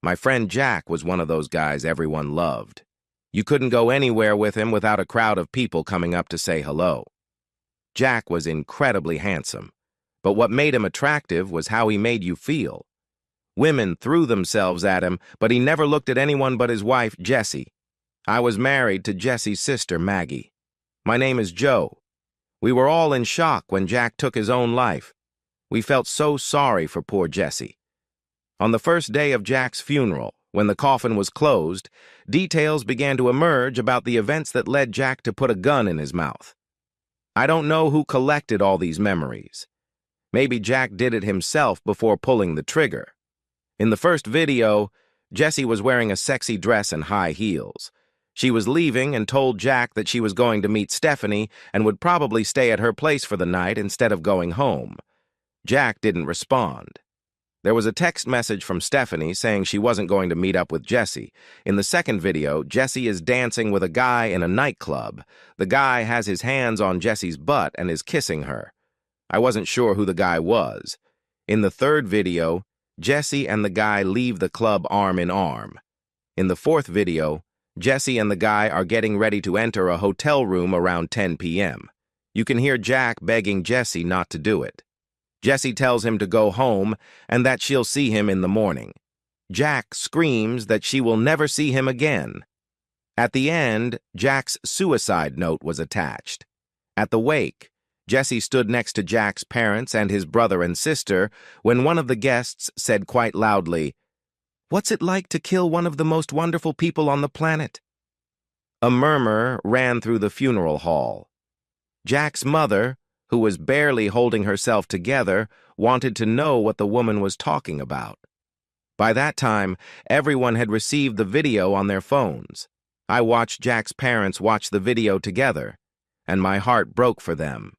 My friend Jack was one of those guys everyone loved. You couldn't go anywhere with him without a crowd of people coming up to say hello. Jack was incredibly handsome, but what made him attractive was how he made you feel. Women threw themselves at him, but he never looked at anyone but his wife, Jessie. I was married to Jessie's sister, Maggie. My name is Joe. We were all in shock when Jack took his own life. We felt so sorry for poor Jessie. On the first day of Jack's funeral, when the coffin was closed, details began to emerge about the events that led Jack to put a gun in his mouth. I don't know who collected all these memories. Maybe Jack did it himself before pulling the trigger. In the first video, Jessie was wearing a sexy dress and high heels. She was leaving and told Jack that she was going to meet Stephanie and would probably stay at her place for the night instead of going home. Jack didn't respond. There was a text message from Stephanie saying she wasn't going to meet up with Jessie. In the second video, Jessie is dancing with a guy in a nightclub. The guy has his hands on Jessie's butt and is kissing her. I wasn't sure who the guy was. In the third video, Jessie and the guy leave the club arm in arm. In the fourth video, Jessie and the guy are getting ready to enter a hotel room around 10 p.m. You can hear Jack begging Jessie not to do it. Jessie tells him to go home and that she'll see him in the morning. Jack screams that she will never see him again. At the end, Jack's suicide note was attached. At the wake, Jessie stood next to Jack's parents and his brother and sister when one of the guests said quite loudly, "What's it like to kill one of the most wonderful people on the planet?" A murmur ran through the funeral hall. Jack's mother, who was barely holding herself together, wanted to know what the woman was talking about. By that time, everyone had received the video on their phones. I watched Jack's parents watch the video together, and my heart broke for them.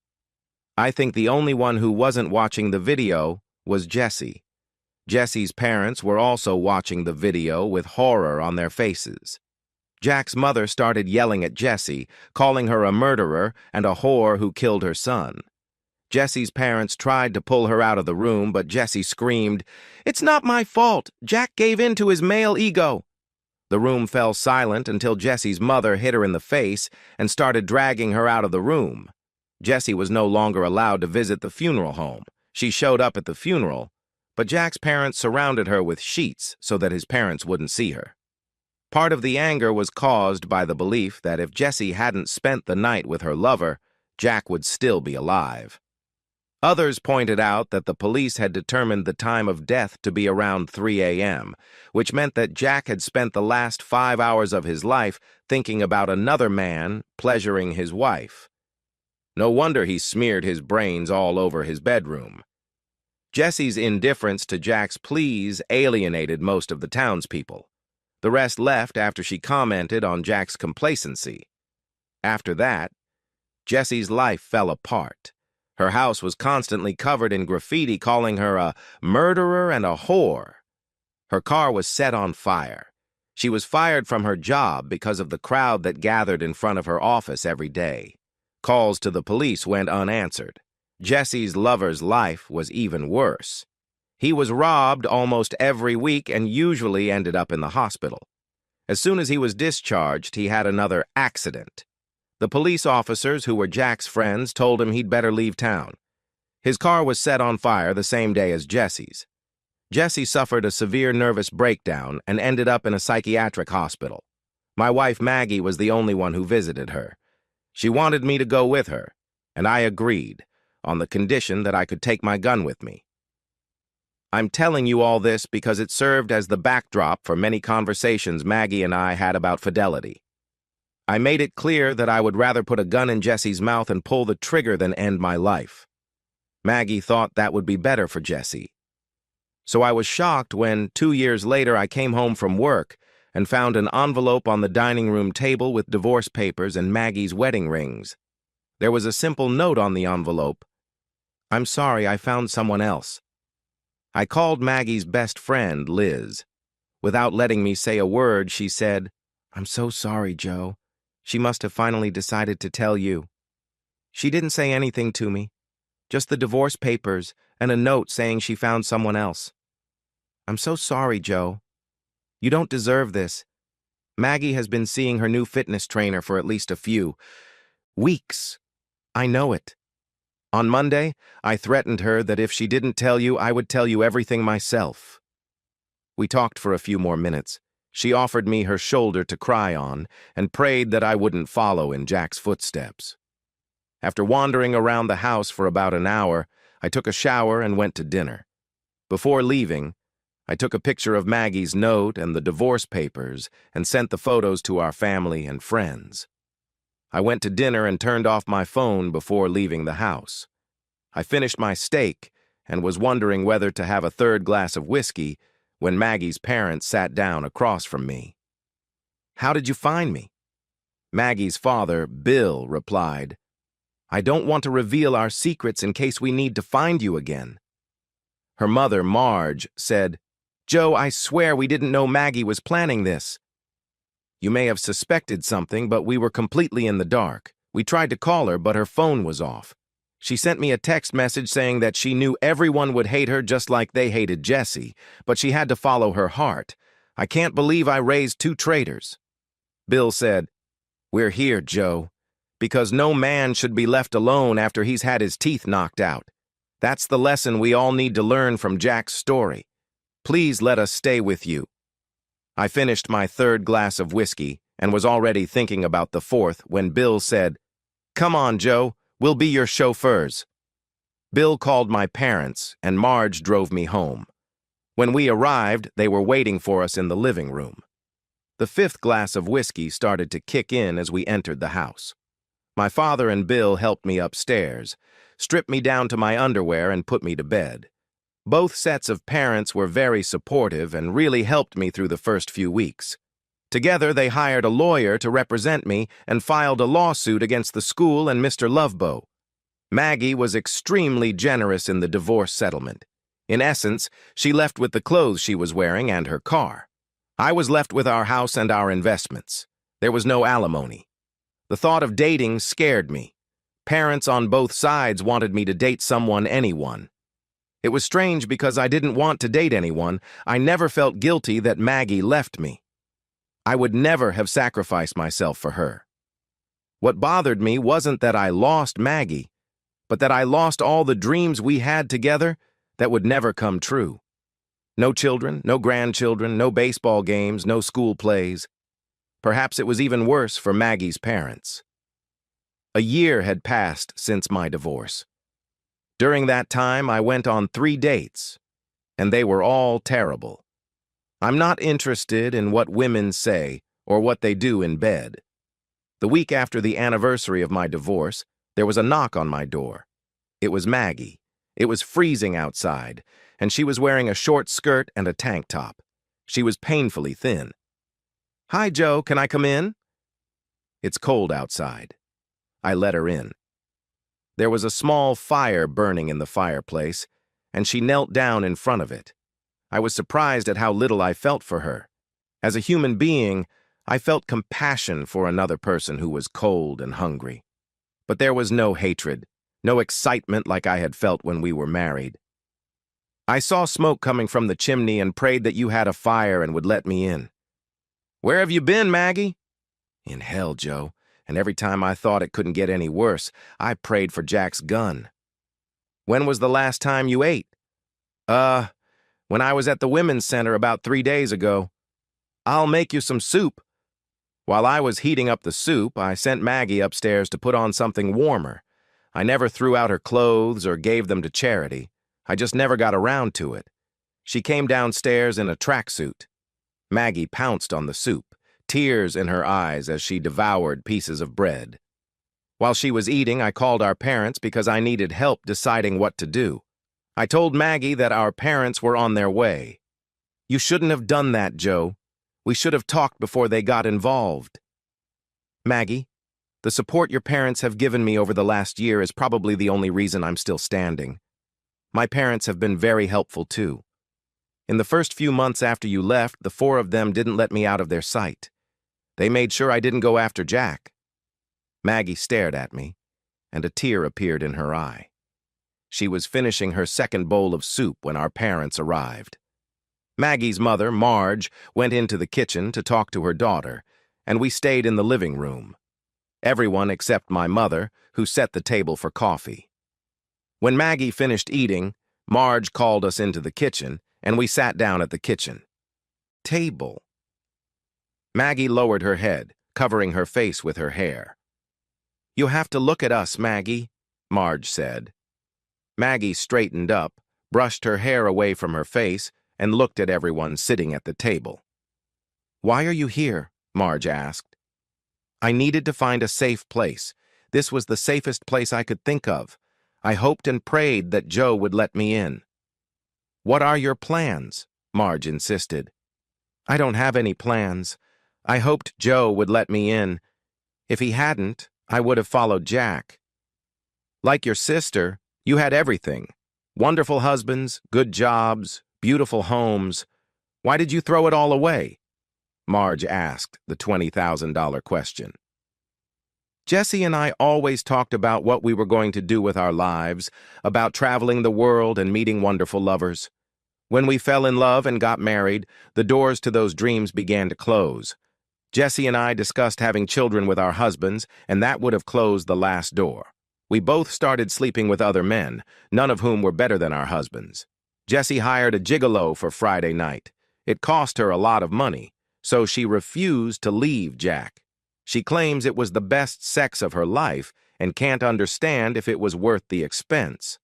I think the only one who wasn't watching the video was Jessie. Jessie's parents were also watching the video with horror on their faces. Jack's mother started yelling at Jessie, calling her a murderer and a whore who killed her son. Jessie's parents tried to pull her out of the room, but Jessie screamed, "It's not my fault. Jack gave in to his male ego." The room fell silent until Jessie's mother hit her in the face and started dragging her out of the room. Jessie was no longer allowed to visit the funeral home. She showed up at the funeral, but Jack's parents surrounded her with sheets so that his parents wouldn't see her. Part of the anger was caused by the belief that if Jessie hadn't spent the night with her lover, Jack would still be alive. Others pointed out that the police had determined the time of death to be around 3 a.m., which meant that Jack had spent the last 5 hours of his life thinking about another man pleasuring his wife. No wonder he smeared his brains all over his bedroom. Jessie's indifference to Jack's pleas alienated most of the townspeople. The rest left after she commented on Jack's complacency. After that, Jessie's life fell apart. Her house was constantly covered in graffiti calling her a murderer and a whore. Her car was set on fire. She was fired from her job because of the crowd that gathered in front of her office every day. Calls to the police went unanswered. Jessie's lover's life was even worse. He was robbed almost every week and usually ended up in the hospital. As soon as he was discharged, he had another accident. The police officers, who were Jack's friends, told him he'd better leave town. His car was set on fire the same day as Jessie's. Jessie suffered a severe nervous breakdown and ended up in a psychiatric hospital. My wife Maggie was the only one who visited her. She wanted me to go with her, and I agreed, on the condition that I could take my gun with me. I'm telling you all this because it served as the backdrop for many conversations Maggie and I had about fidelity. I made it clear that I would rather put a gun in Jessie's mouth and pull the trigger than end my life. Maggie thought that would be better for Jessie. So I was shocked when, 2 years later, I came home from work and found an envelope on the dining room table with divorce papers and Maggie's wedding rings. There was a simple note on the envelope. "I'm sorry, I found someone else." I called Maggie's best friend, Liz. Without letting me say a word, she said, "I'm so sorry, Joe. She must have finally decided to tell you." She didn't say anything to me, just the divorce papers and a note saying she found someone else. "I'm so sorry, Joe." You don't deserve this. Maggie has been seeing her new fitness trainer for at least a few weeks. I know it. On Monday, I threatened her that if she didn't tell you, I would tell you everything myself. We talked for a few more minutes. She offered me her shoulder to cry on and prayed that I wouldn't follow in Jack's footsteps. After wandering around the house for about an hour, I took a shower and went to dinner. Before leaving, I took a picture of Maggie's note and the divorce papers and sent the photos to our family and friends. I went to dinner and turned off my phone before leaving the house. I finished my steak and was wondering whether to have a third glass of whiskey when Maggie's parents sat down across from me. "How did you find me?" Maggie's father, Bill, replied, "I don't want to reveal our secrets in case we need to find you again." Her mother, Marge, said, "Joe, I swear we didn't know Maggie was planning this." "You may have suspected something, but we were completely in the dark. We tried to call her, but her phone was off. She sent me a text message saying that she knew everyone would hate her just like they hated Jesse, but she had to follow her heart. I can't believe I raised two traitors." Bill said, "We're here, Joe, because no man should be left alone after he's had his teeth knocked out. That's the lesson we all need to learn from Jack's story. Please let us stay with you." I finished my third glass of whiskey and was already thinking about the fourth when Bill said, "Come on, Joe. We'll be your chauffeurs." Bill called my parents, and Marge drove me home. When we arrived, they were waiting for us in the living room. The fifth glass of whiskey started to kick in as we entered the house. My father and Bill helped me upstairs, stripped me down to my underwear, and put me to bed. Both sets of parents were very supportive and really helped me through the first few weeks. Together, they hired a lawyer to represent me and filed a lawsuit against the school and Mr. Lovebow. Maggie was extremely generous in the divorce settlement. In essence, she left with the clothes she was wearing and her car. I was left with our house and our investments. There was no alimony. The thought of dating scared me. Parents on both sides wanted me to date anyone. It was strange because I didn't want to date anyone. I never felt guilty that Maggie left me. I would never have sacrificed myself for her. What bothered me wasn't that I lost Maggie, but that I lost all the dreams we had together that would never come true. No children, no grandchildren, no baseball games, no school plays. Perhaps it was even worse for Maggie's parents. A year had passed since my divorce. During that time, I went on 3 dates, and they were all terrible. I'm not interested in what women say or what they do in bed. The week after the anniversary of my divorce, there was a knock on my door. It was Maggie. It was freezing outside, and she was wearing a short skirt and a tank top. She was painfully thin. "Hi, Joe, can I come in?" "It's cold outside." I let her in. There was a small fire burning in the fireplace, and she knelt down in front of it. I was surprised at how little I felt for her. As a human being, I felt compassion for another person who was cold and hungry. But there was no hatred, no excitement like I had felt when we were married. "I saw smoke coming from the chimney and prayed that you had a fire and would let me in." "Where have you been, Maggie?" "In hell, Joe, and every time I thought it couldn't get any worse, I prayed for Jack's gun." "When was the last time you ate?" When I was at the Women's Center about 3 days ago." "I'll make you some soup." While I was heating up the soup, I sent Maggie upstairs to put on something warmer. I never threw out her clothes or gave them to charity. I just never got around to it. She came downstairs in a tracksuit. Maggie pounced on the soup, tears in her eyes as she devoured pieces of bread. While she was eating, I called our parents because I needed help deciding what to do. I told Maggie that our parents were on their way. "You shouldn't have done that, Joe. We should have talked before they got involved." "Maggie, the support your parents have given me over the last year is probably the only reason I'm still standing. My parents have been very helpful, too. In the first few months after you left, the 4 of them didn't let me out of their sight. They made sure I didn't go after Jack." Maggie stared at me, and a tear appeared in her eye. She was finishing her second bowl of soup when our parents arrived. Maggie's mother, Marge, went into the kitchen to talk to her daughter, and we stayed in the living room. Everyone except my mother, who set the table for coffee. When Maggie finished eating, Marge called us into the kitchen, and we sat down at the kitchen table. Maggie lowered her head, covering her face with her hair. "You have to look at us, Maggie," Marge said. Maggie straightened up, brushed her hair away from her face, and looked at everyone sitting at the table. "Why are you here?" Marge asked. "I needed to find a safe place. This was the safest place I could think of. I hoped and prayed that Joe would let me in." "What are your plans?" Marge insisted. "I don't have any plans. I hoped Joe would let me in. If he hadn't, I would have followed Jack." "Like your sister, you had everything. Wonderful husbands, good jobs, beautiful homes. Why did you throw it all away?" Marge asked the $20,000 question. "Jesse and I always talked about what we were going to do with our lives, about traveling the world and meeting wonderful lovers. When we fell in love and got married, the doors to those dreams began to close. Jesse and I discussed having children with our husbands, and that would have closed the last door. We both started sleeping with other men, none of whom were better than our husbands. Jessie hired a gigolo for Friday night. It cost her a lot of money, so she refused to leave Jack. She claims it was the best sex of her life and can't understand if it was worth the expense.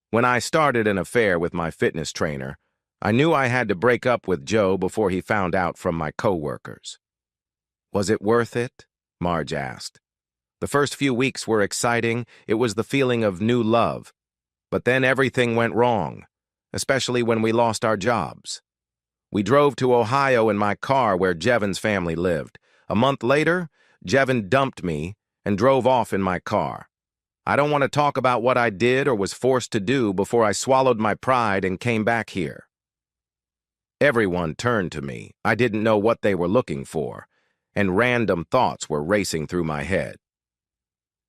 When I started an affair with my fitness trainer, I knew I had to break up with Joe before he found out from my coworkers." "Was it worth it?" Marge asked. "The first few weeks were exciting. It was the feeling of new love. But then everything went wrong, especially when we lost our jobs. We drove to Ohio in my car where Jevon's family lived. A month later, Jevon dumped me and drove off in my car. I don't want to talk about what I did or was forced to do before I swallowed my pride and came back here." Everyone turned to me. I didn't know what they were looking for, and random thoughts were racing through my head.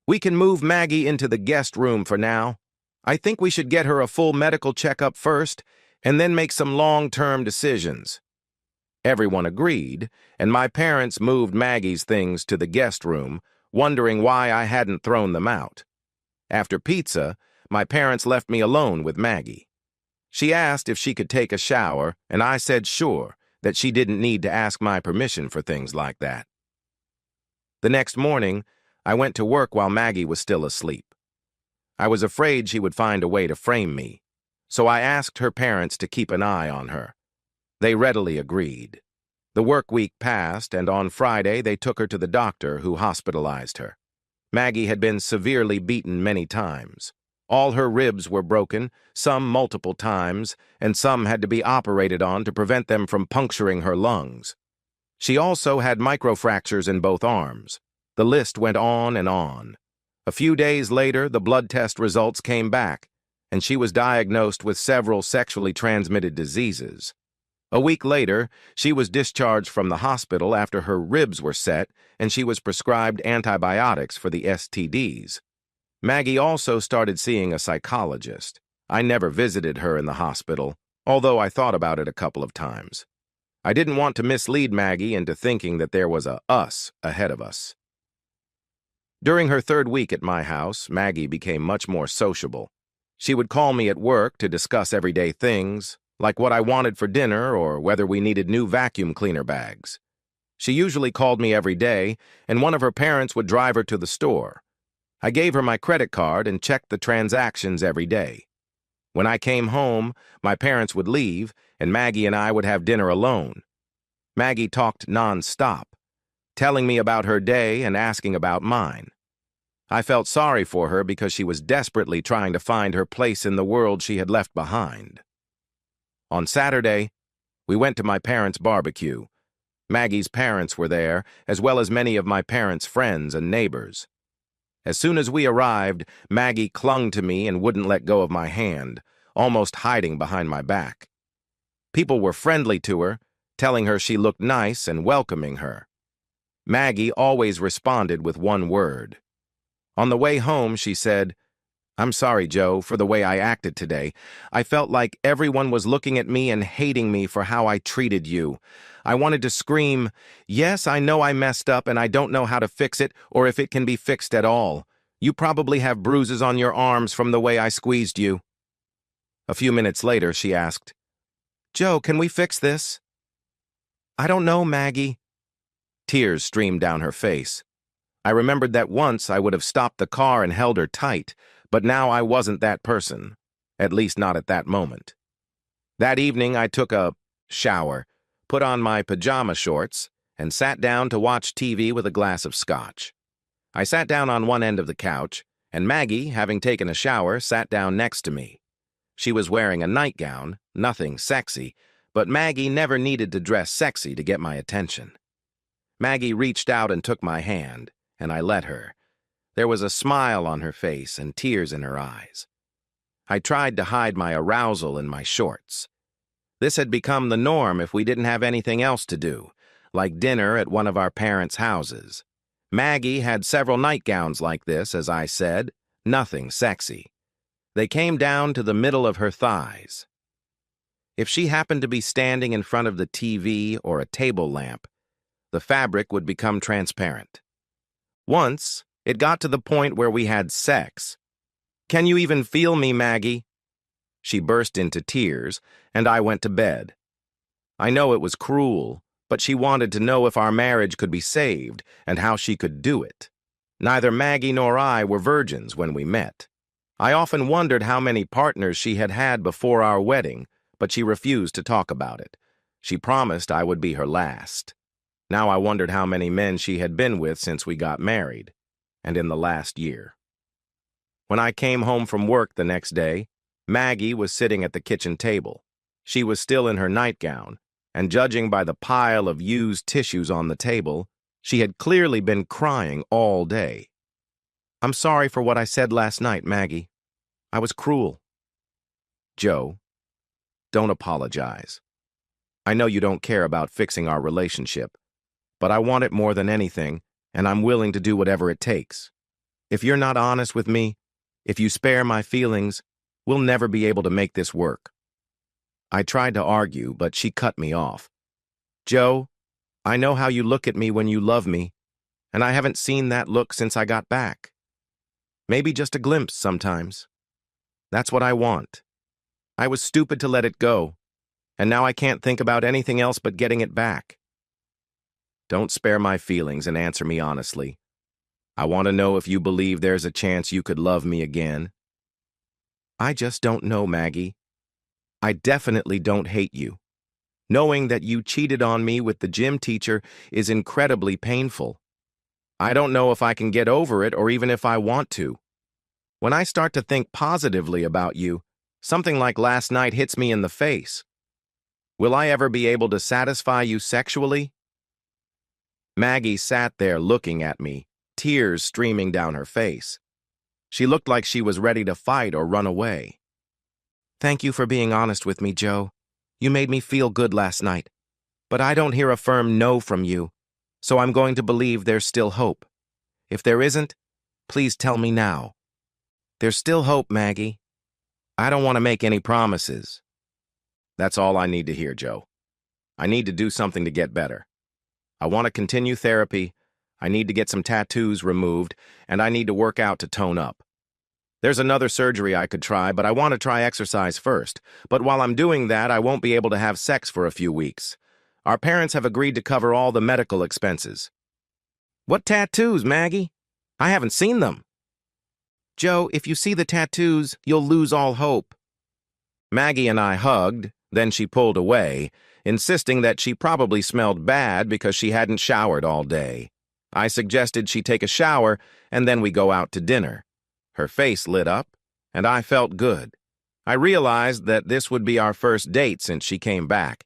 "We can move Maggie into the guest room for now. I think we should get her a full medical checkup first, and then make some long-term decisions." Everyone agreed, and my parents moved Maggie's things to the guest room, wondering why I hadn't thrown them out. After pizza, my parents left me alone with Maggie. She asked if she could take a shower, and I said sure, that she didn't need to ask my permission for things like that. The next morning, I went to work while Maggie was still asleep. I was afraid she would find a way to frame me, so I asked her parents to keep an eye on her. They readily agreed. The work week passed, and on Friday they took her to the doctor, who hospitalized her. Maggie had been severely beaten many times. All her ribs were broken, some multiple times, and some had to be operated on to prevent them from puncturing her lungs. She also had microfractures in both arms. The list went on and on. A few days later, the blood test results came back, and she was diagnosed with several sexually transmitted diseases. A week later, she was discharged from the hospital after her ribs were set, and she was prescribed antibiotics for the STDs. Maggie also started seeing a psychologist. I never visited her in the hospital, although I thought about it a couple of times. I didn't want to mislead Maggie into thinking that there was a us ahead of us. During her third week at my house, Maggie became much more sociable. She would call me at work to discuss everyday things, like what I wanted for dinner or whether we needed new vacuum cleaner bags. She usually called me every day, and one of her parents would drive her to the store. I gave her my credit card and checked the transactions every day. When I came home, my parents would leave, and Maggie and I would have dinner alone. Maggie talked non-stop, telling me about her day and asking about mine. I felt sorry for her because she was desperately trying to find her place in the world she had left behind. On Saturday, we went to my parents' barbecue. Maggie's parents were there, as well as many of my parents' friends and neighbors. As soon as we arrived, Maggie clung to me and wouldn't let go of my hand, almost hiding behind my back. People were friendly to her, telling her she looked nice and welcoming her. Maggie always responded with one word. On the way home, she said, I'm sorry, Joe, for the way I acted today. I felt like everyone was looking at me and hating me for how I treated you. I wanted to scream, yes, I know I messed up and I don't know how to fix it or if it can be fixed at all. You probably have bruises on your arms from the way I squeezed you. A few minutes later, she asked, Joe, can we fix this? I don't know, Maggie. Tears streamed down her face. I remembered that once I would have stopped the car and held her tight, but now I wasn't that person, at least not at that moment. That evening, I took a shower, put on my pajama shorts, and sat down to watch TV with a glass of scotch. I sat down on one end of the couch, and Maggie, having taken a shower, sat down next to me. She was wearing a nightgown, nothing sexy, but Maggie never needed to dress sexy to get my attention. Maggie reached out and took my hand, and I let her. There was a smile on her face and tears in her eyes. I tried to hide my arousal in my shorts. This had become the norm if we didn't have anything else to do, like dinner at one of our parents' houses. Maggie had several nightgowns like this, as I said, nothing sexy. They came down to the middle of her thighs. If she happened to be standing in front of the TV or a table lamp, the fabric would become transparent. Once, it got to the point where we had sex. Can you even feel me, Maggie? She burst into tears, and I went to bed. I know it was cruel, but she wanted to know if our marriage could be saved and how she could do it. Neither Maggie nor I were virgins when we met. I often wondered how many partners she had had before our wedding, but she refused to talk about it. She promised I would be her last. Now I wondered how many men she had been with since we got married, and in the last year. When I came home from work the next day, Maggie was sitting at the kitchen table. She was still in her nightgown, and judging by the pile of used tissues on the table, she had clearly been crying all day. I'm sorry for what I said last night, Maggie. I was cruel. Joe, don't apologize. I know you don't care about fixing our relationship, but I want it more than anything, and I'm willing to do whatever it takes. If you're not honest with me, if you spare my feelings, we'll never be able to make this work. I tried to argue, but she cut me off. Joe, I know how you look at me when you love me, and I haven't seen that look since I got back. Maybe just a glimpse sometimes. That's what I want. I was stupid to let it go, and now I can't think about anything else but getting it back. Don't spare my feelings and answer me honestly. I want to know if you believe there's a chance you could love me again. I just don't know, Maggie. I definitely don't hate you. Knowing that you cheated on me with the gym teacher is incredibly painful. I don't know if I can get over it or even if I want to. When I start to think positively about you, something like last night hits me in the face. Will I ever be able to satisfy you sexually? Maggie sat there looking at me, tears streaming down her face. She looked like she was ready to fight or run away. Thank you for being honest with me, Joe. You made me feel good last night. But I don't hear a firm no from you, so I'm going to believe there's still hope. If there isn't, please tell me now. There's still hope, Maggie. I don't want to make any promises. That's all I need to hear, Joe. I need to do something to get better. I want to continue therapy, I need to get some tattoos removed, and I need to work out to tone up. There's another surgery I could try, but I want to try exercise first. But while I'm doing that, I won't be able to have sex for a few weeks. Our parents have agreed to cover all the medical expenses. What tattoos, Maggie? I haven't seen them. Joe, if you see the tattoos, you'll lose all hope. Maggie and I hugged, then she pulled away, insisting that she probably smelled bad because she hadn't showered all day. I suggested she take a shower, and then we go out to dinner. Her face lit up, and I felt good. I realized that this would be our first date since she came back.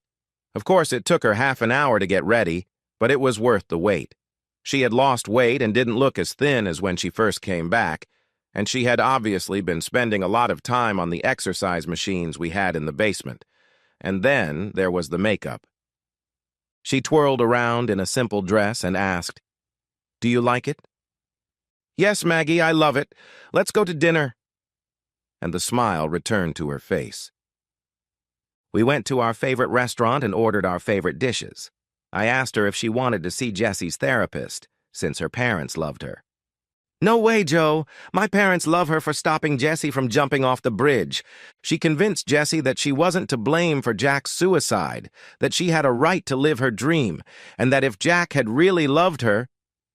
Of course, it took her half an hour to get ready, but it was worth the wait. She had lost weight and didn't look as thin as when she first came back, and she had obviously been spending a lot of time on the exercise machines we had in the basement. And then there was the makeup. She twirled around in a simple dress and asked, "Do you like it?" "Yes, Maggie, I love it. Let's go to dinner." and the smile returned to her face. We went to our favorite restaurant and ordered our favorite dishes. I asked her if she wanted to see Jessie's therapist, since her parents loved her. "No way, Joe. My parents love her for stopping Jessie from jumping off the bridge. She convinced Jessie that she wasn't to blame for Jack's suicide, that she had a right to live her dream, and that if Jack had really loved her,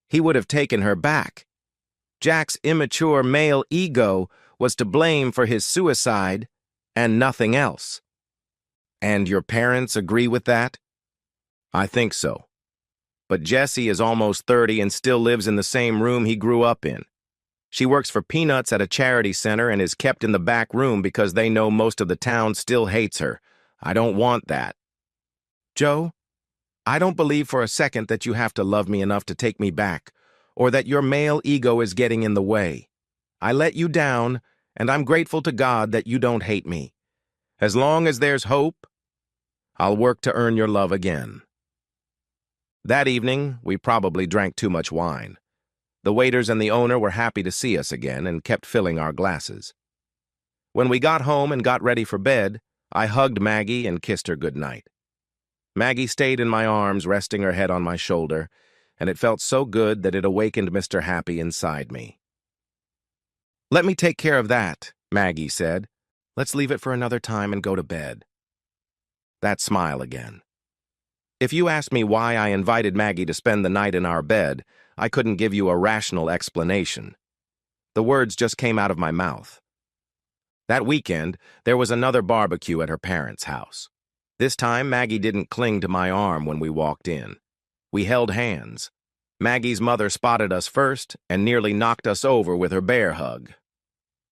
he would have taken her back. Jack's immature male ego was to blame for his suicide and nothing else." "And your parents agree with that?" "I think so. But Jessie is almost 30 and still lives in the same room he grew up in. She works for peanuts at a charity center and is kept in the back room because they know most of the town still hates her. I don't want that." "Joe, I don't believe for a second that you have to love me enough to take me back, or that your male ego is getting in the way. I let you down, and I'm grateful to God that you don't hate me. As long as there's hope, I'll work to earn your love again." That evening, we probably drank too much wine. The waiters and the owner were happy to see us again and kept filling our glasses. When we got home and got ready for bed, I hugged Maggie and kissed her goodnight. Maggie stayed in my arms, resting her head on my shoulder, and it felt so good that it awakened Mr. Happy inside me. "Let me take care of that," Maggie said. "Let's leave it for another time and go to bed." That smile again. If you asked me why I invited Maggie to spend the night in our bed, I couldn't give you a rational explanation. The words just came out of my mouth. That weekend, there was another barbecue at her parents' house. This time, Maggie didn't cling to my arm when we walked in. We held hands. Maggie's mother spotted us first and nearly knocked us over with her bear hug.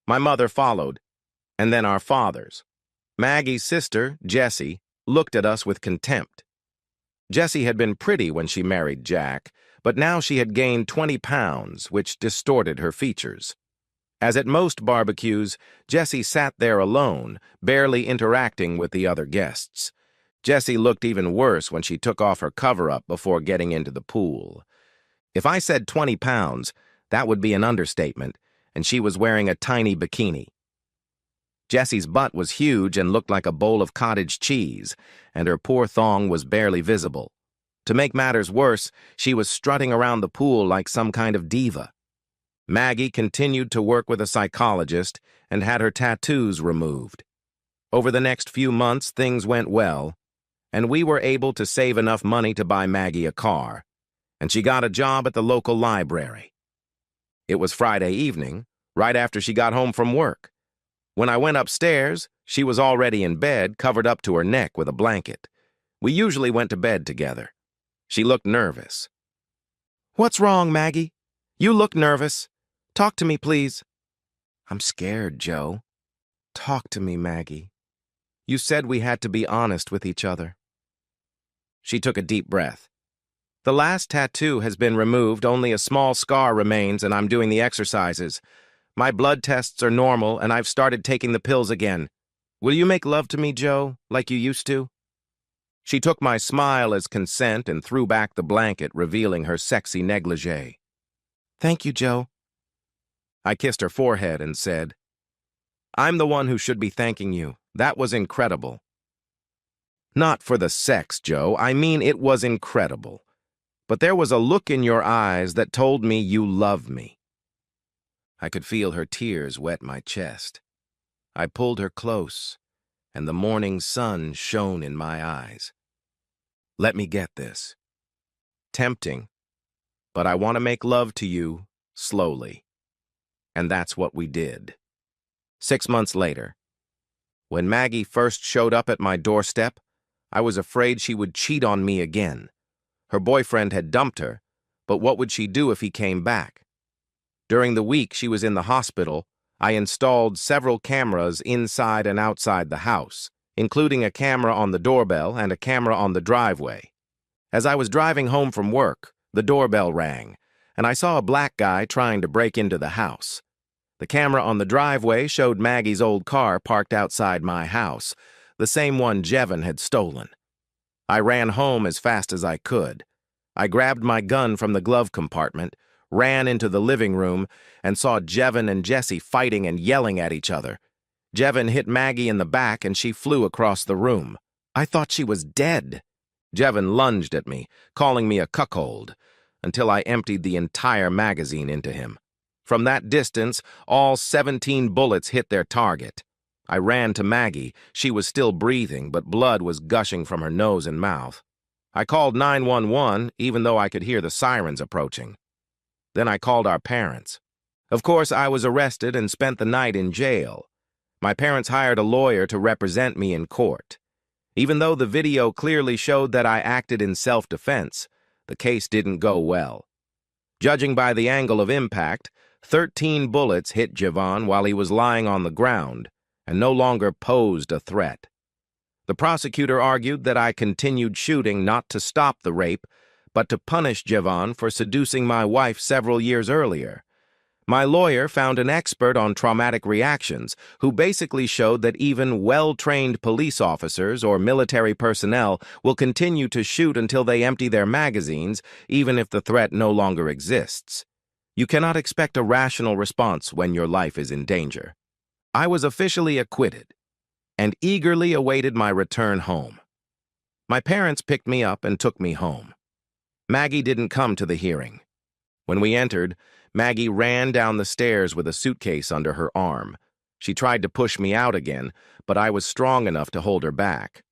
My mother followed, and then our fathers. Maggie's sister, Jessie, looked at us with contempt. Jessie had been pretty when she married Jack, but now she had gained 20 pounds, which distorted her features. As at most barbecues, Jessie sat there alone, barely interacting with the other guests. Jessie looked even worse when she took off her cover-up before getting into the pool. If I said 20 pounds, that would be an understatement, and she was wearing a tiny bikini. Jessie's butt was huge and looked like a bowl of cottage cheese, and her poor thong was barely visible. To make matters worse, she was strutting around the pool like some kind of diva. Maggie continued to work with a psychologist and had her tattoos removed. Over the next few months, things went well, and we were able to save enough money to buy Maggie a car, and she got a job at the local library. It was Friday evening, right after she got home from work. When I went upstairs, she was already in bed, covered up to her neck with a blanket. We usually went to bed together. She looked nervous. "What's wrong, Maggie? You look nervous. Talk to me, please." "I'm scared, Joe." "Talk to me, Maggie. You said we had to be honest with each other." She took a deep breath. "The last tattoo has been removed, only a small scar remains, and I'm doing the exercises. My blood tests are normal, and I've started taking the pills again. Will you make love to me, Joe, like you used to?" She took my smile as consent and threw back the blanket, revealing her sexy negligee. "Thank you, Joe." I kissed her forehead and said, "I'm the one who should be thanking you. That was incredible." "Not for the sex, Joe. I mean, it was incredible. But there was a look in your eyes that told me you loved me." I could feel her tears wet my chest. I pulled her close, and the morning sun shone in my eyes. "Let me get this. Tempting, but I want to make love to you slowly." And that's what we did. 6 months later, when Maggie first showed up at my doorstep, I was afraid she would cheat on me again. Her boyfriend had dumped her, but what would she do if he came back? During the week she was in the hospital, I installed several cameras inside and outside the house, including a camera on the doorbell and a camera on the driveway. As I was driving home from work, the doorbell rang, and I saw a black guy trying to break into the house. The camera on the driveway showed Maggie's old car parked outside my house, the same one Jevon had stolen. I ran home as fast as I could. I grabbed my gun from the glove compartment, ran into the living room, and saw Jevon and Jessie fighting and yelling at each other. Jevon hit Maggie in the back and she flew across the room. I thought she was dead. Jevon lunged at me, calling me a cuckold, until I emptied the entire magazine into him. From that distance, all 17 bullets hit their target. I ran to Maggie. She was still breathing, but blood was gushing from her nose and mouth. I called 911, even though I could hear the sirens approaching. Then I called our parents. Of course, I was arrested and spent the night in jail. My parents hired a lawyer to represent me in court. Even though the video clearly showed that I acted in self-defense, the case didn't go well. Judging by the angle of impact, 13 bullets hit Jevon while he was lying on the ground and no longer posed a threat. The prosecutor argued that I continued shooting not to stop the rape, but to punish Jevon for seducing my wife several years earlier. My lawyer found an expert on traumatic reactions who basically showed that even well-trained police officers or military personnel will continue to shoot until they empty their magazines, even if the threat no longer exists. You cannot expect a rational response when your life is in danger. I was officially acquitted and eagerly awaited my return home. My parents picked me up and took me home. Maggie didn't come to the hearing. When we entered, Maggie ran down the stairs with a suitcase under her arm. She tried to push me out again, but I was strong enough to hold her back.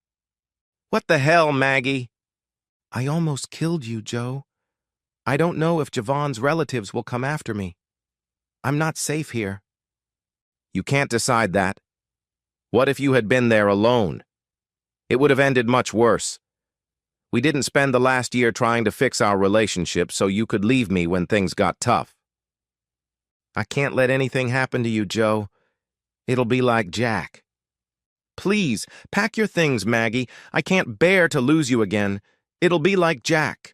"What the hell, Maggie?" "I almost killed you, Joe. I don't know if Jevon's relatives will come after me. I'm not safe here." "You can't decide that. What if you had been there alone? It would have ended much worse. We didn't spend the last year trying to fix our relationship so you could leave me when things got tough." "I can't let anything happen to you, Joe. It'll be like Jack." "Please, pack your things, Maggie. I can't bear to lose you again. It'll be like Jack."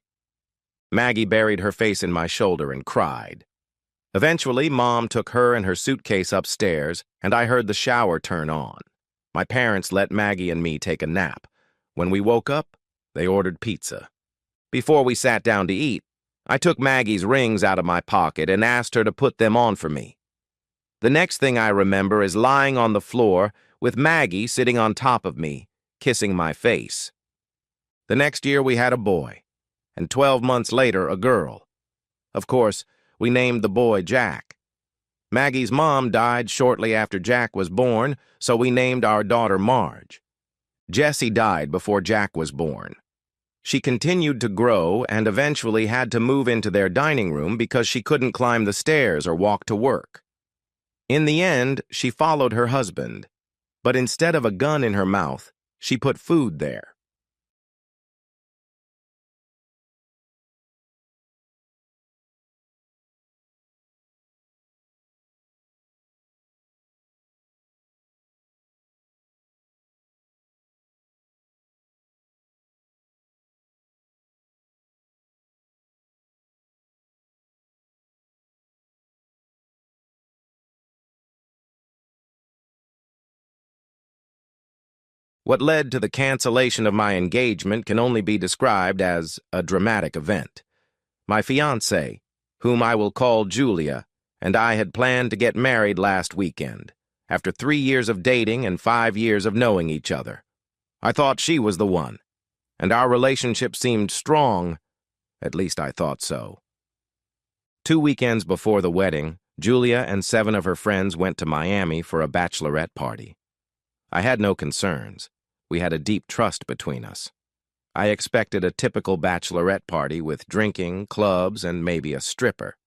Maggie buried her face in my shoulder and cried. Eventually, Mom took her and her suitcase upstairs, and I heard the shower turn on. My parents let Maggie and me take a nap. When we woke up, they ordered pizza. Before we sat down to eat, I took Maggie's rings out of my pocket and asked her to put them on for me. The next thing I remember is lying on the floor with Maggie sitting on top of me, kissing my face. The next year we had a boy, and 12 months later a girl. Of course, we named the boy Jack. Maggie's mom died shortly after Jack was born, so we named our daughter Marge. Jessie died before Jack was born. She continued to grow and eventually had to move into their dining room because she couldn't climb the stairs or walk to work. In the end, she followed her husband, but instead of a gun in her mouth, she put food there. What led to the cancellation of my engagement can only be described as a dramatic event. My fiancée, whom I will call Julia, and I had planned to get married last weekend, after 3 years of dating and 5 years of knowing each other. I thought she was the one, and our relationship seemed strong, at least I thought so. 2 weekends before the wedding, Julia and 7 of her friends went to Miami for a bachelorette party. I had no concerns. We had a deep trust between us. I expected a typical bachelorette party with drinking, clubs, and maybe a stripper.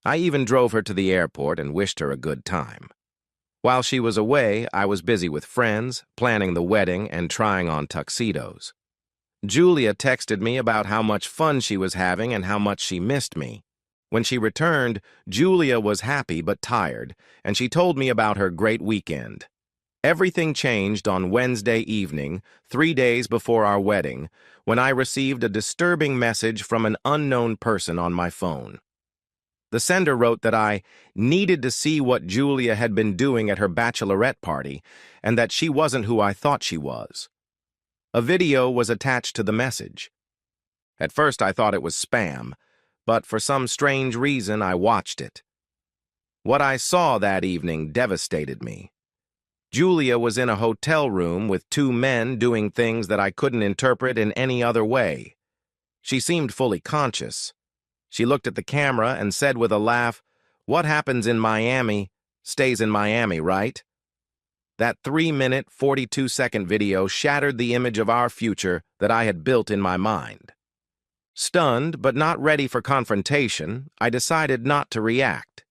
I even drove her to the airport and wished her a good time. While she was away, I was busy with friends, planning the wedding, and trying on tuxedos. Julia texted me about how much fun she was having and how much she missed me. When she returned, Julia was happy but tired, and she told me about her great weekend. Everything changed on Wednesday evening, 3 days before our wedding, when I received a disturbing message from an unknown person on my phone. The sender wrote that I needed to see what Julia had been doing at her bachelorette party and that she wasn't who I thought she was. A video was attached to the message. At first I thought it was spam, but for some strange reason I watched it. What I saw that evening devastated me. Julia was in a hotel room with two men doing things that I couldn't interpret in any other way. She seemed fully conscious. She looked at the camera and said with a laugh, "What happens in Miami stays in Miami, right?" That 3-minute, 42-second video shattered the image of our future that I had built in my mind. Stunned, but not ready for confrontation, I decided not to react.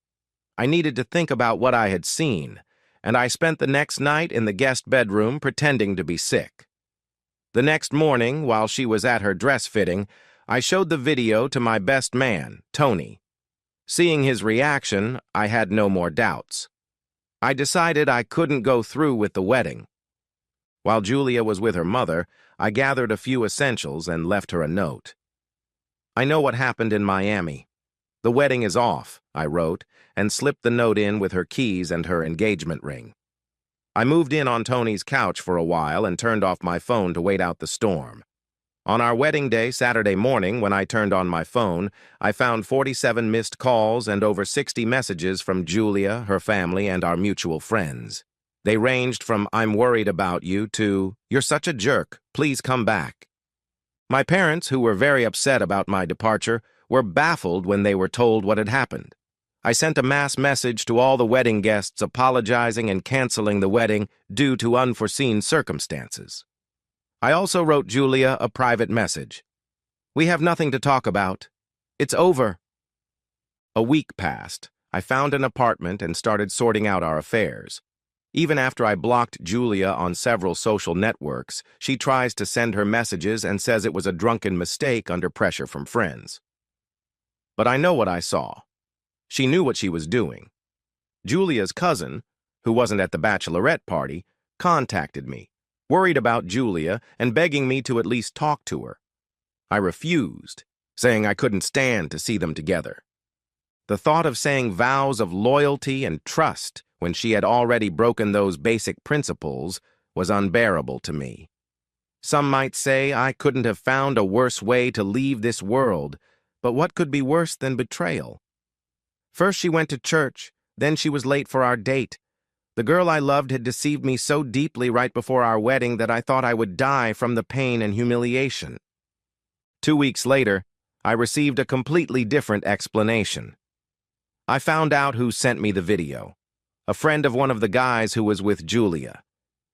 I needed to think about what I had seen, and I spent the next night in the guest bedroom pretending to be sick. The next morning, while she was at her dress fitting, I showed the video to my best man, Tony. Seeing his reaction, I had no more doubts. I decided I couldn't go through with the wedding. While Julia was with her mother, I gathered a few essentials and left her a note. "I know what happened in Miami. The wedding is off," I wrote, and slipped the note in with her keys and her engagement ring. I moved in on Tony's couch for a while and turned off my phone to wait out the storm. On our wedding day, Saturday morning, when I turned on my phone, I found 47 missed calls and over 60 messages from Julia, her family, and our mutual friends. They ranged from "I'm worried about you" to "You're such a jerk, please come back." My parents, who were very upset about my departure, were baffled when they were told what had happened. I sent a mass message to all the wedding guests apologizing and canceling the wedding due to unforeseen circumstances. I also wrote Julia a private message. "We have nothing to talk about. It's over." A week passed. I found an apartment and started sorting out our affairs. Even after I blocked Julia on several social networks, she tries to send her messages and says it was a drunken mistake under pressure from friends. But I know what I saw. She knew what she was doing. Julia's cousin, who wasn't at the bachelorette party, contacted me, worried about Julia and begging me to at least talk to her. I refused, saying I couldn't stand to see them together. The thought of saying vows of loyalty and trust when she had already broken those basic principles was unbearable to me. Some might say I couldn't have found a worse way to leave this world, but what could be worse than betrayal? First she went to church, then she was late for our date. The girl I loved had deceived me so deeply right before our wedding that I thought I would die from the pain and humiliation. 2 weeks later, I received a completely different explanation. I found out who sent me the video. A friend of one of the guys who was with Julia.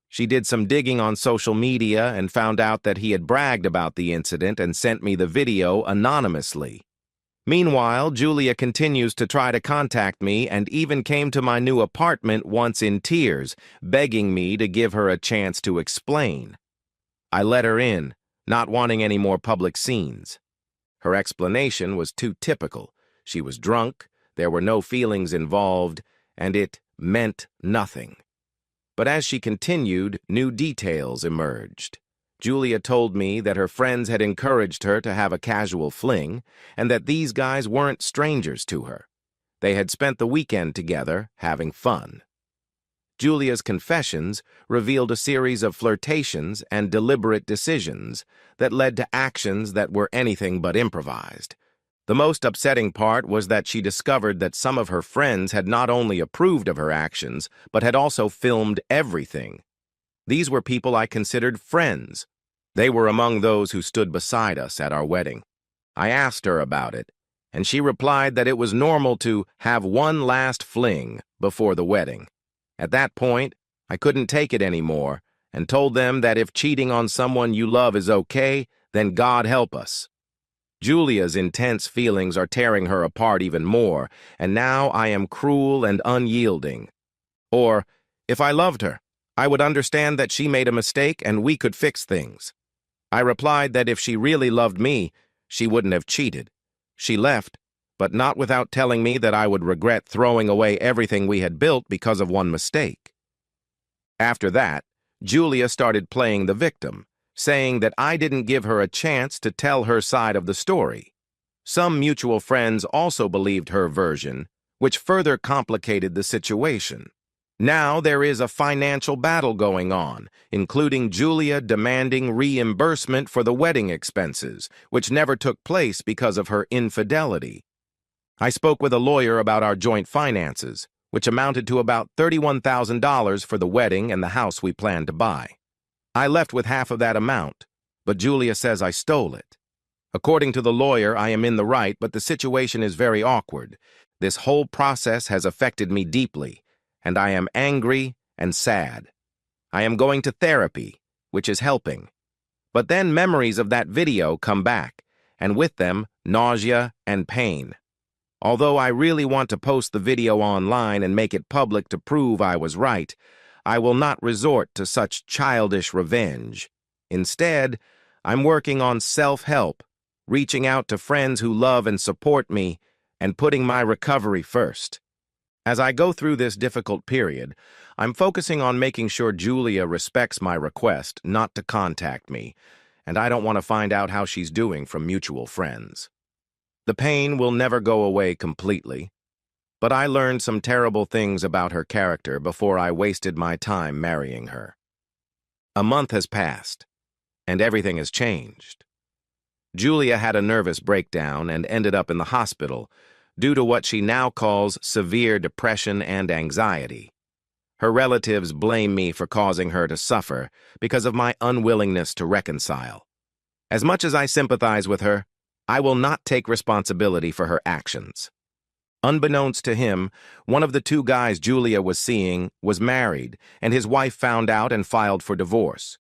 She did some digging on social media and found out that he had bragged about the incident and sent me the video anonymously. Meanwhile, Julia continues to try to contact me and even came to my new apartment once in tears, begging me to give her a chance to explain. I let her in, not wanting any more public scenes. Her explanation was too typical. She was drunk, there were no feelings involved, and it meant nothing. But as she continued, new details emerged. Julia told me that her friends had encouraged her to have a casual fling, and that these guys weren't strangers to her. They had spent the weekend together, having fun. Julia's confessions revealed a series of flirtations and deliberate decisions that led to actions that were anything but improvised. The most upsetting part was that she discovered that some of her friends had not only approved of her actions, but had also filmed everything. These were people I considered friends. They were among those who stood beside us at our wedding. I asked her about it, and she replied that it was normal to have one last fling before the wedding. At that point, I couldn't take it anymore and told them that if cheating on someone you love is okay, then God help us. Julia's intense feelings are tearing her apart even more, and now I am cruel and unyielding. Or, if I loved her, I would understand that she made a mistake and we could fix things. I replied that if she really loved me, she wouldn't have cheated. She left, but not without telling me that I would regret throwing away everything we had built because of one mistake. After that, Julia started playing the victim, saying that I didn't give her a chance to tell her side of the story. Some mutual friends also believed her version, which further complicated the situation. Now there is a financial battle going on, including Julia demanding reimbursement for the wedding expenses, which never took place because of her infidelity. I spoke with a lawyer about our joint finances. which amounted to about $31,000 for the wedding and the house we planned to buy. I left with half of that amount, but Julia says I stole it. According to the lawyer, I am in the right, but the situation is very awkward. This whole process has affected me deeply, and I am angry and sad. I am going to therapy, which is helping. But then memories of that video come back, and with them, nausea and pain. Although I really want to post the video online and make it public to prove I was right, I will not resort to such childish revenge. Instead, I'm working on self-help, reaching out to friends who love and support me, and putting my recovery first. As I go through this difficult period, I'm focusing on making sure Julia respects my request not to contact me, and I don't want to find out how she's doing from mutual friends. The pain will never go away completely, but I learned some terrible things about her character before I wasted my time marrying her. A month has passed, and everything has changed. Julia had a nervous breakdown and ended up in the hospital due to what she now calls severe depression and anxiety. Her relatives blame me for causing her to suffer because of my unwillingness to reconcile. As much as I sympathize with her, I will not take responsibility for her actions. Unbeknownst to him, one of the two guys Julia was seeing was married, and his wife found out and filed for divorce.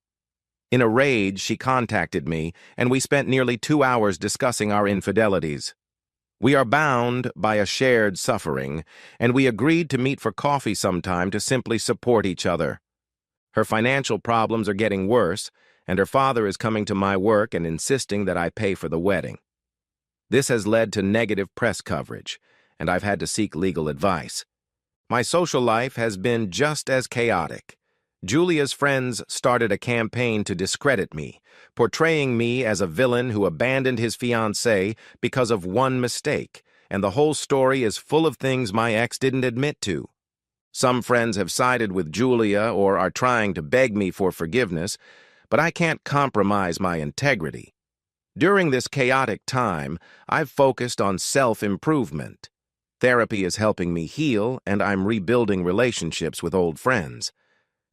In a rage, she contacted me, and we spent nearly 2 hours discussing our infidelities. We are bound by a shared suffering, and we agreed to meet for coffee sometime to simply support each other. Her financial problems are getting worse, and her father is coming to my work and insisting that I pay for the wedding. This has led to negative press coverage, and I've had to seek legal advice. My social life has been just as chaotic. Julia's friends started a campaign to discredit me, portraying me as a villain who abandoned his fiancée because of one mistake, and the whole story is full of things my ex didn't admit to. Some friends have sided with Julia or are trying to beg me for forgiveness, but I can't compromise my integrity. During this chaotic time, I've focused on self-improvement. Therapy is helping me heal, and I'm rebuilding relationships with old friends.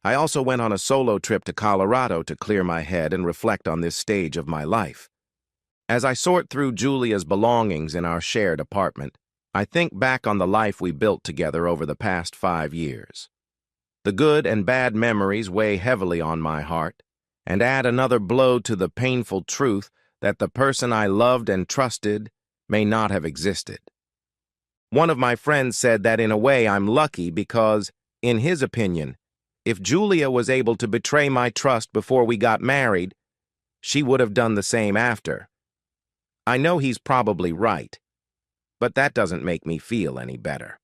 I also went on a solo trip to Colorado to clear my head and reflect on this stage of my life. As I sort through Julia's belongings in our shared apartment, I think back on the life we built together over the past 5 years. The good and bad memories weigh heavily on my heart and add another blow to the painful truth that the person I loved and trusted may not have existed. One of my friends said that in a way I'm lucky because, in his opinion, if Julia was able to betray my trust before we got married, she would have done the same after. I know he's probably right, but that doesn't make me feel any better.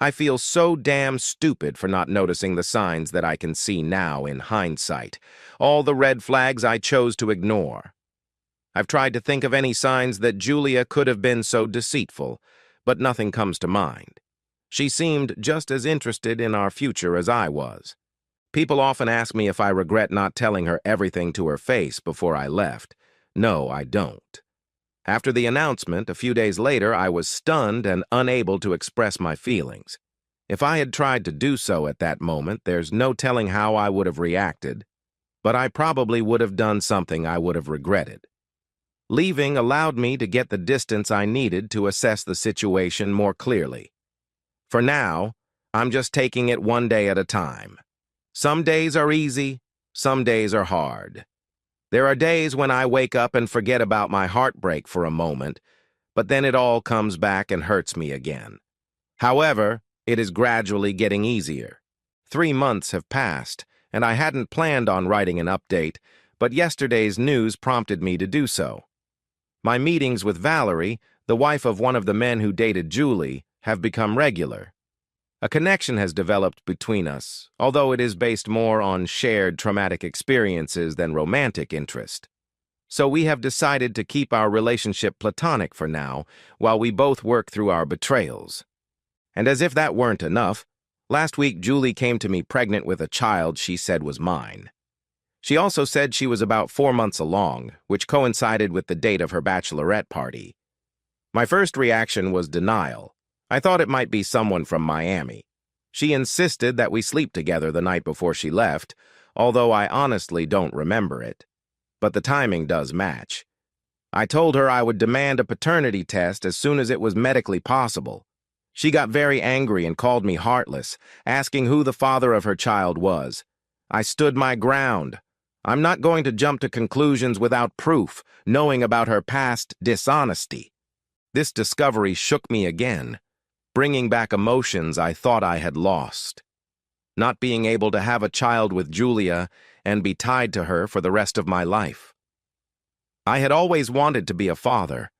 I feel so damn stupid for not noticing the signs that I can see now in hindsight, all the red flags I chose to ignore. I've tried to think of any signs that Julia could have been so deceitful, but nothing comes to mind. She seemed just as interested in our future as I was. People often ask me if I regret not telling her everything to her face before I left. No, I don't. After the announcement, a few days later, I was stunned and unable to express my feelings. If I had tried to do so at that moment, there's no telling how I would have reacted, but I probably would have done something I would have regretted. Leaving allowed me to get the distance I needed to assess the situation more clearly. For now, I'm just taking it one day at a time. Some days are easy, some days are hard. There are days when I wake up and forget about my heartbreak for a moment, but then it all comes back and hurts me again. However, it is gradually getting easier. 3 months have passed, and I hadn't planned on writing an update, but yesterday's news prompted me to do so. My meetings with Valerie, the wife of one of the men who dated Julie, have become regular. A connection has developed between us, although it is based more on shared traumatic experiences than romantic interest. So we have decided to keep our relationship platonic for now, while we both work through our betrayals. And as if that weren't enough, last week Julie came to me pregnant with a child she said was mine. She also said she was about 4 months along, which coincided with the date of her bachelorette party. My first reaction was denial. I thought it might be someone from Miami. She insisted that we sleep together the night before she left, although I honestly don't remember it. But the timing does match. I told her I would demand a paternity test as soon as it was medically possible. She got very angry and called me heartless, asking who the father of her child was. I stood my ground. I'm not going to jump to conclusions without proof, knowing about her past dishonesty. This discovery shook me again, bringing back emotions I thought I had lost. Not being able to have a child with Julia and be tied to her for the rest of my life. I had always wanted to be a father,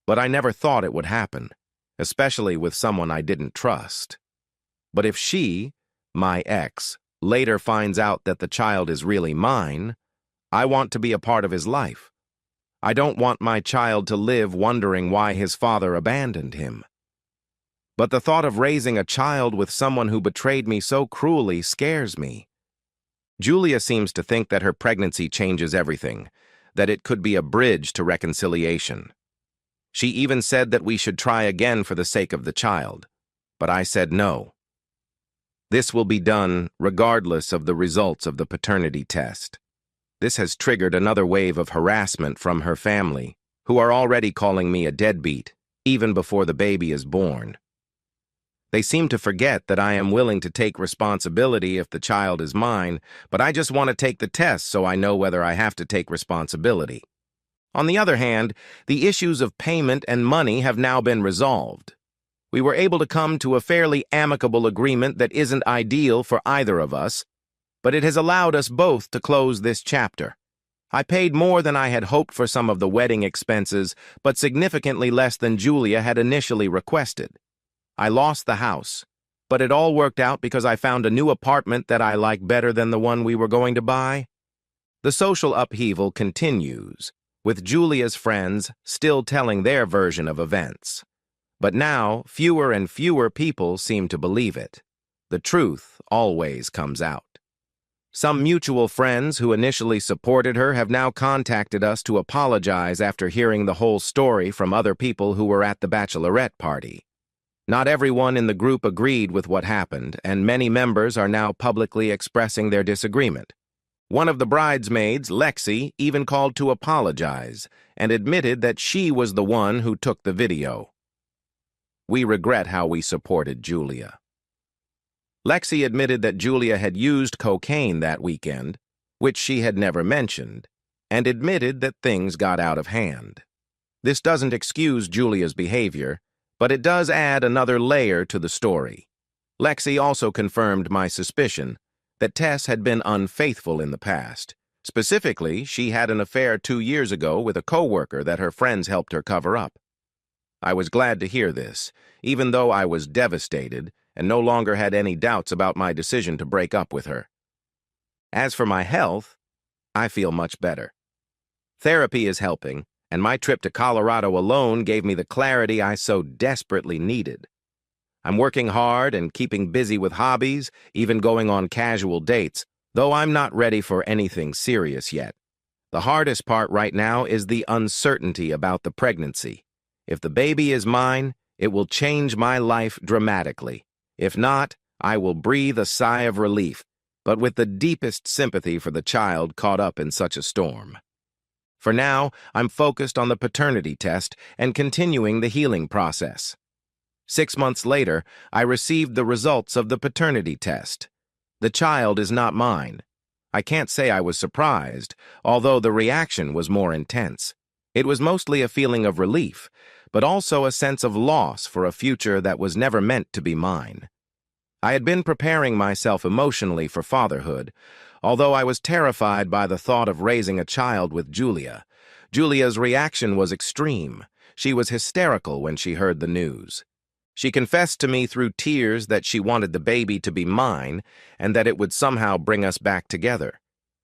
but I never thought it would happen, especially with someone I didn't trust. But if she, my ex, later finds out that the child is really mine, I want to be a part of his life. I don't want my child to live wondering why his father abandoned him. But the thought of raising a child with someone who betrayed me so cruelly scares me. Julia seems to think that her pregnancy changes everything, that it could be a bridge to reconciliation. She even said that we should try again for the sake of the child, but I said no. This will be done regardless of the results of the paternity test. This has triggered another wave of harassment from her family, who are already calling me a deadbeat, even before the baby is born. They seem to forget that I am willing to take responsibility if the child is mine, but I just want to take the test so I know whether I have to take responsibility. On the other hand, the issues of payment and money have now been resolved. We were able to come to a fairly amicable agreement that isn't ideal for either of us, but it has allowed us both to close this chapter. I paid more than I had hoped for some of the wedding expenses, but significantly less than Julia had initially requested. I lost the house, but it all worked out because I found a new apartment that I like better than the one we were going to buy. The social upheaval continues, with Julia's friends still telling their version of events. But now, fewer and fewer people seem to believe it. The truth always comes out. Some mutual friends who initially supported her have now contacted us to apologize after hearing the whole story from other people who were at the bachelorette party. Not everyone in the group agreed with what happened, and many members are now publicly expressing their disagreement. One of the bridesmaids, Lexi, even called to apologize and admitted that she was the one who took the video. We regret how we supported Julia. Lexi admitted that Julia had used cocaine that weekend, which she had never mentioned, and admitted that things got out of hand. This doesn't excuse Julia's behavior, but it does add another layer to the story. Lexi also confirmed my suspicion that Tess had been unfaithful in the past. Specifically, she had an affair 2 years ago with a coworker that her friends helped her cover up. I was glad to hear this, even though I was devastated and no longer had any doubts about my decision to break up with her. As for my health, I feel much better. Therapy is helping, and my trip to Colorado alone gave me the clarity I so desperately needed. I'm working hard and keeping busy with hobbies, even going on casual dates, though I'm not ready for anything serious yet. The hardest part right now is the uncertainty about the pregnancy. If the baby is mine, it will change my life dramatically. If not, I will breathe a sigh of relief, but with the deepest sympathy for the child caught up in such a storm. For now, I'm focused on the paternity test and continuing the healing process. 6 months later, I received the results of the paternity test. The child is not mine. I can't say I was surprised, although the reaction was more intense. It was mostly a feeling of relief, but also a sense of loss for a future that was never meant to be mine. I had been preparing myself emotionally for fatherhood, although I was terrified by the thought of raising a child with Julia. Julia's reaction was extreme. She was hysterical when she heard the news. She confessed to me through tears that she wanted the baby to be mine and that it would somehow bring us back together.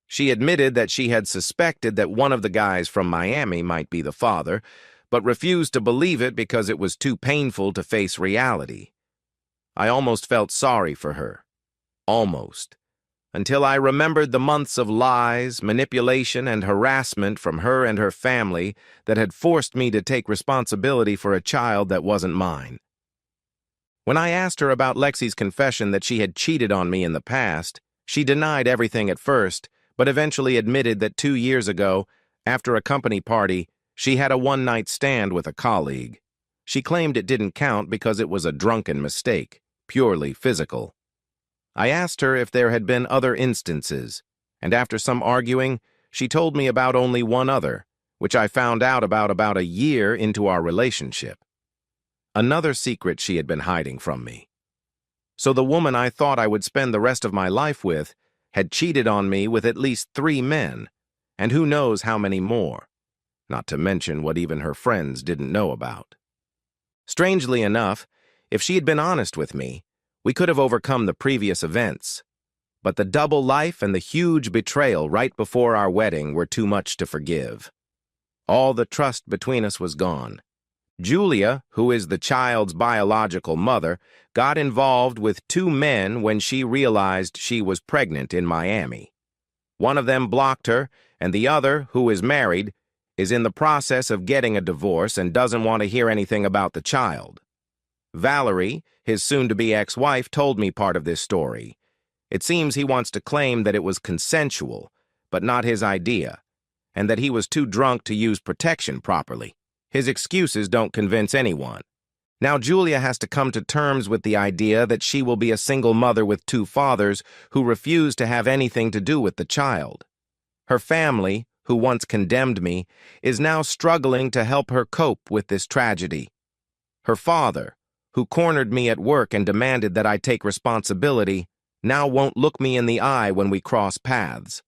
She admitted that she had suspected that one of the guys from Miami might be the father, but refused to believe it because it was too painful to face reality. I almost felt sorry for her. Almost. Until I remembered the months of lies, manipulation, and harassment from her and her family that had forced me to take responsibility for a child that wasn't mine. When I asked her about Lexi's confession that she had cheated on me in the past, she denied everything at first, but eventually admitted that 2 years ago, after a company party, she had a one-night stand with a colleague. She claimed it didn't count because it was a drunken mistake, purely physical. I asked her if there had been other instances, and after some arguing, she told me about only one other, which I found out about a year into our relationship. Another secret she had been hiding from me. So the woman I thought I would spend the rest of my life with had cheated on me with at least 3 men, and who knows how many more, not to mention what even her friends didn't know about. Strangely enough, if she had been honest with me, we could have overcome the previous events. But the double life and the huge betrayal right before our wedding were too much to forgive. All the trust between us was gone. Julia, who is the child's biological mother, got involved with 2 men when she realized she was pregnant in Miami. One of them blocked her, and the other, who is married, is in the process of getting a divorce and doesn't want to hear anything about the child. Valerie, his soon-to-be ex-wife, told me part of this story. It seems he wants to claim that it was consensual, but not his idea, and that he was too drunk to use protection properly. His excuses don't convince anyone. Now Julia has to come to terms with the idea that she will be a single mother with 2 fathers who refuse to have anything to do with the child. Her family, who once condemned me, is now struggling to help her cope with this tragedy. Her father, who cornered me at work and demanded that I take responsibility, now won't look me in the eye when we cross paths.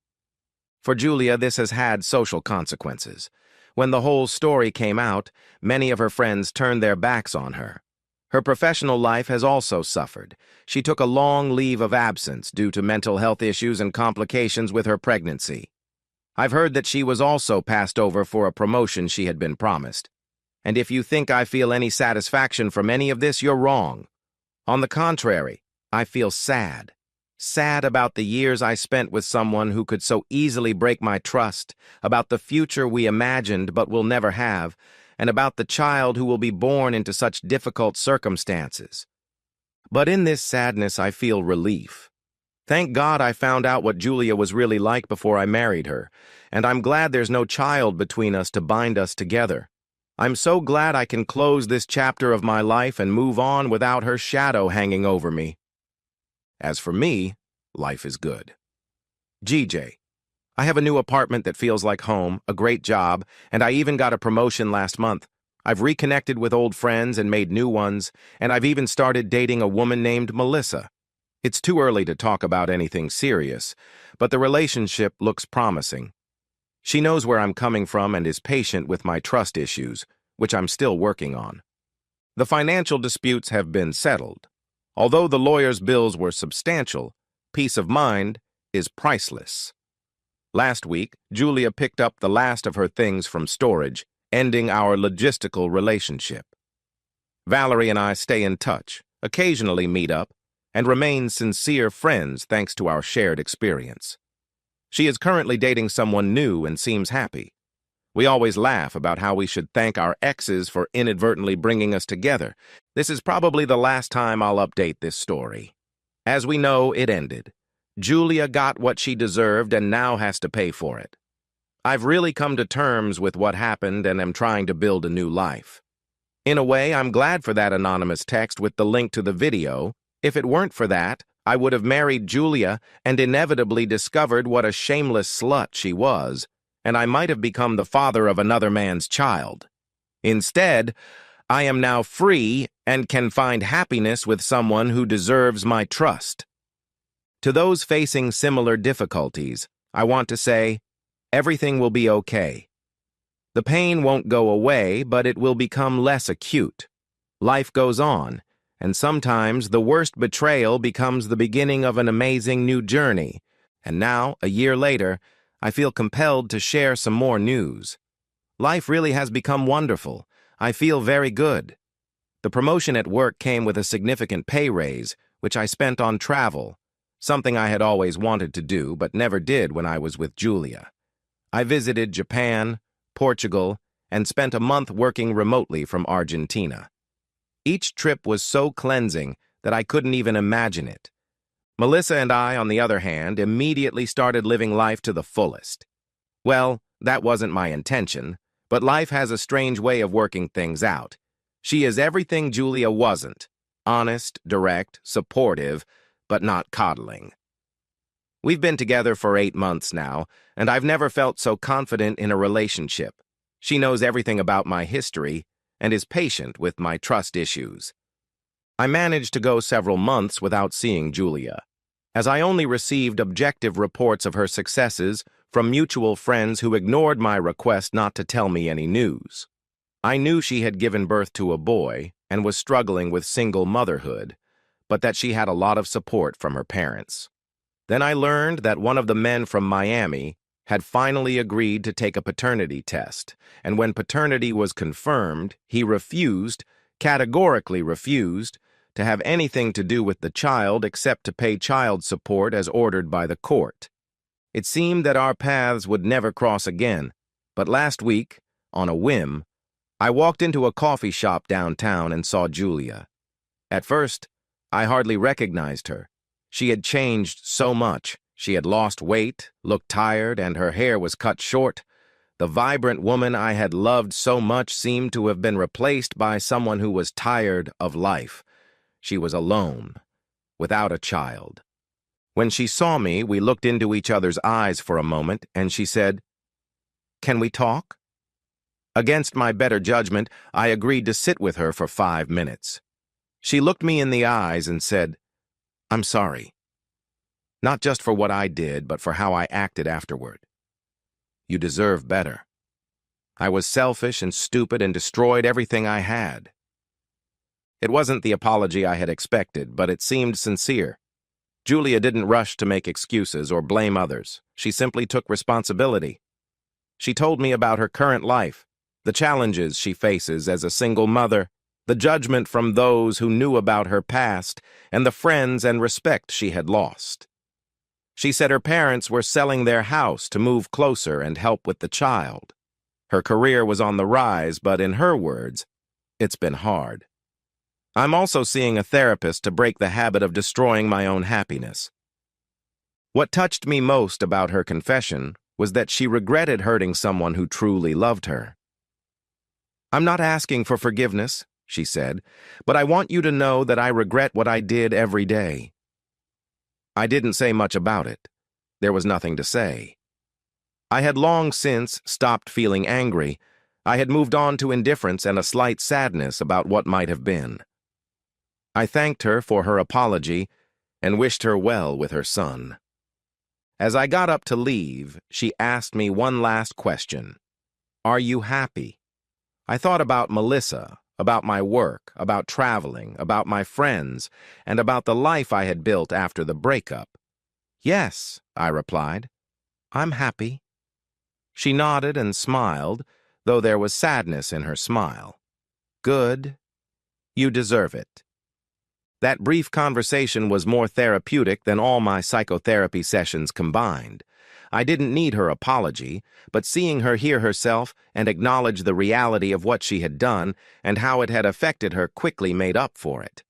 For Julia, this has had social consequences. When the whole story came out, many of her friends turned their backs on her. Her professional life has also suffered. She took a long leave of absence due to mental health issues and complications with her pregnancy. I've heard that she was also passed over for a promotion she had been promised. And if you think I feel any satisfaction from any of this, you're wrong. On the contrary, I feel sad. Sad about the years I spent with someone who could so easily break my trust, about the future we imagined but will never have, and about the child who will be born into such difficult circumstances. But in this sadness, I feel relief. Thank God I found out what Julia was really like before I married her, and I'm glad there's no child between us to bind us together. I'm so glad I can close this chapter of my life and move on without her shadow hanging over me. As for me, life is good. GJ. I have a new apartment that feels like home, a great job, and I even got a promotion last month. I've reconnected with old friends and made new ones, and I've even started dating a woman named Melissa. It's too early to talk about anything serious, but the relationship looks promising. She knows where I'm coming from and is patient with my trust issues, which I'm still working on. The financial disputes have been settled. Although the lawyer's bills were substantial, peace of mind is priceless. Last week, Julia picked up the last of her things from storage, ending our logistical relationship. Valerie and I stay in touch, occasionally meet up, and remain sincere friends thanks to our shared experience. She is currently dating someone new and seems happy. We always laugh about how we should thank our exes for inadvertently bringing us together. This is probably the last time I'll update this story. As we know, it ended. Julia got what she deserved and now has to pay for it. I've really come to terms with what happened and am trying to build a new life. In a way, I'm glad for that anonymous text with the link to the video. If it weren't for that, I would have married Julia and inevitably discovered what a shameless slut she was, and I might have become the father of another man's child. Instead, I am now free and can find happiness with someone who deserves my trust. To those facing similar difficulties, I want to say, everything will be okay. The pain won't go away, but it will become less acute. Life goes on, and sometimes the worst betrayal becomes the beginning of an amazing new journey. And now, a year later, I feel compelled to share some more news. Life really has become wonderful. I feel very good. The promotion at work came with a significant pay raise, which I spent on travel, something I had always wanted to do but never did when I was with Julia. I visited Japan, Portugal, and spent a month working remotely from Argentina. Each trip was so cleansing that I couldn't even imagine it. Melissa and I, on the other hand, immediately started living life to the fullest. Well, that wasn't my intention, but life has a strange way of working things out. She is everything Julia wasn't: honest, direct, supportive, but not coddling. We've been together for 8 months now, and I've never felt so confident in a relationship. She knows everything about my history and is patient with my trust issues. I managed to go several months without seeing Julia, as I only received objective reports of her successes from mutual friends who ignored my request not to tell me any news. I knew she had given birth to a boy and was struggling with single motherhood, but that she had a lot of support from her parents. Then I learned that one of the men from Miami had finally agreed to take a paternity test, and when paternity was confirmed, he categorically refused, to have anything to do with the child except to pay child support as ordered by the court. It seemed that our paths would never cross again, but last week, on a whim, I walked into a coffee shop downtown and saw Julia. At first, I hardly recognized her. She had changed so much. She had lost weight, looked tired, and her hair was cut short. The vibrant woman I had loved so much seemed to have been replaced by someone who was tired of life. She was alone, without a child. When she saw me, we looked into each other's eyes for a moment, and she said, "Can we talk?" Against my better judgment, I agreed to sit with her for 5 minutes. She looked me in the eyes and said, "I'm sorry. Not just for what I did, but for how I acted afterward. You deserve better. I was selfish and stupid and destroyed everything I had." It wasn't the apology I had expected, but it seemed sincere. Julia didn't rush to make excuses or blame others. She simply took responsibility. She told me about her current life, the challenges she faces as a single mother, the judgment from those who knew about her past, and the friends and respect she had lost. She said her parents were selling their house to move closer and help with the child. Her career was on the rise, but in her words, it's been hard. I'm also seeing a therapist to break the habit of destroying my own happiness. What touched me most about her confession was that she regretted hurting someone who truly loved her. "I'm not asking for forgiveness," she said, "but I want you to know that I regret what I did every day." I didn't say much about it. There was nothing to say. I had long since stopped feeling angry. I had moved on to indifference and a slight sadness about what might have been. I thanked her for her apology and wished her well with her son. As I got up to leave, she asked me one last question. "Are you happy?" I thought about Melissa, about my work, about traveling, about my friends, and about the life I had built after the breakup. "Yes," I replied. "I'm happy." She nodded and smiled, though there was sadness in her smile. "Good. You deserve it." That brief conversation was more therapeutic than all my psychotherapy sessions combined. I didn't need her apology, but seeing her hear herself and acknowledge the reality of what she had done and how it had affected her quickly made up for it.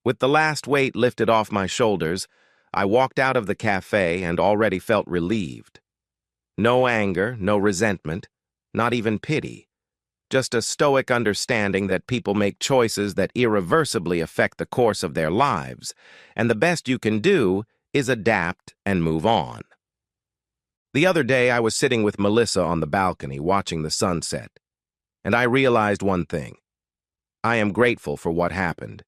With the last weight lifted off my shoulders, I walked out of the cafe and already felt relieved. No anger, no resentment, not even pity. Just a stoic understanding that people make choices that irreversibly affect the course of their lives, and the best you can do is adapt and move on. The other day, I was sitting with Melissa on the balcony watching the sunset, and I realized one thing. I am grateful for what happened.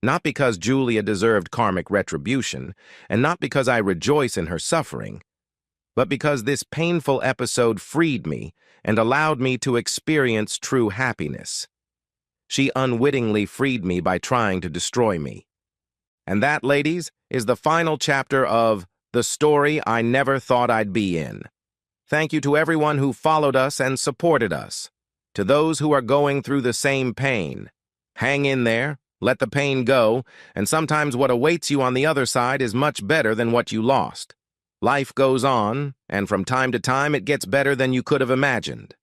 Not because Julia deserved karmic retribution, and not because I rejoice in her suffering, but because this painful episode freed me and allowed me to experience true happiness. She unwittingly freed me by trying to destroy me. And that, ladies, is the final chapter of The Story I Never Thought I'd Be In. Thank you to everyone who followed us and supported us. To those who are going through the same pain, hang in there, let the pain go, and sometimes what awaits you on the other side is much better than what you lost. Life goes on, and from time to time it gets better than you could have imagined.